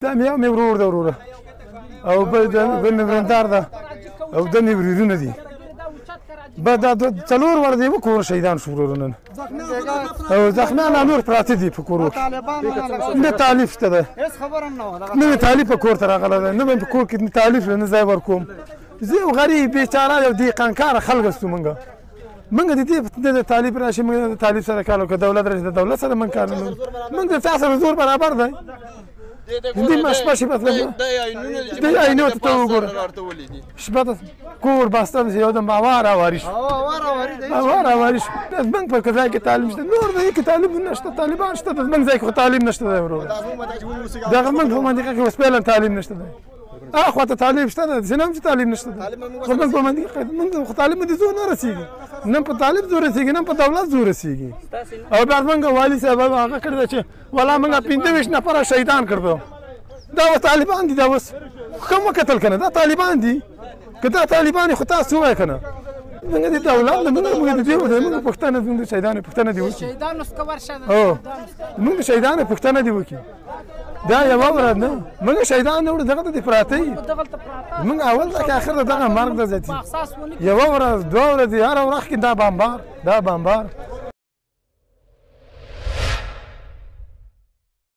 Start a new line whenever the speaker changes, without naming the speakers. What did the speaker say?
دا مې یو مې ورور ده وروره او بل مې ورندار ده او د مې وریدونه دي دا څلور ور دي کور شهیدان شو ورور نن او زخمیان نور پراته دي په کورو نه تالیف شته ده
هیڅ خبر هم
نه
نه و
تالیف په کور ته راغلی ده نه مې په کور کې تالیف نه ځای ورکوم زه یو غریب بیچاره یو دهقانکاره خلک ستو موږ د دې د تالیف راشي موږ د تالیف سره کار وکړو دولت راشي د دولت سره موږ کار نه موږ د چا سره زور برابر دی دې ما شپه شي مطلب د عینو ته وګوره شپه کور باسته یو د ماوار اوارش موږ په کځای کې تعلیم شته نور د کې تعلیم نشته طالبان شته د موږ ځای کې تعلیم نشته دی ورو دا موږ په منطقه کې وسپیلن تعلیم نشته دی اخو ته تعلیم شته ده زنم چې تعلیم نشته ده خو موږ په منطقه موږ تعلیم دې زور نه رسیږي نه په طالب زور رسیږي نه په دولت زور رسیږي او بعد موږ والي صاحب هغه کړی چې ولا موږ 25 نفر شهیدان کړو دا طالبان دي دا اوس کوم قتل کنه دا طالبان دي کدا طالبان خو تاسو وای کنه موږ د دولت موږ د پښتنه د شهیدانو پښتنه دی وکی
شهیدانو سکور شه
او موږ د شهیدانو پښتنه دی وکی دا یو ورځ نه موږ شهیدان نه دغه د پراته موږ اول تک اخر دغه مرګ د ذاتی یو ورځ دوه ورځې هر ورځ کې دا بمبار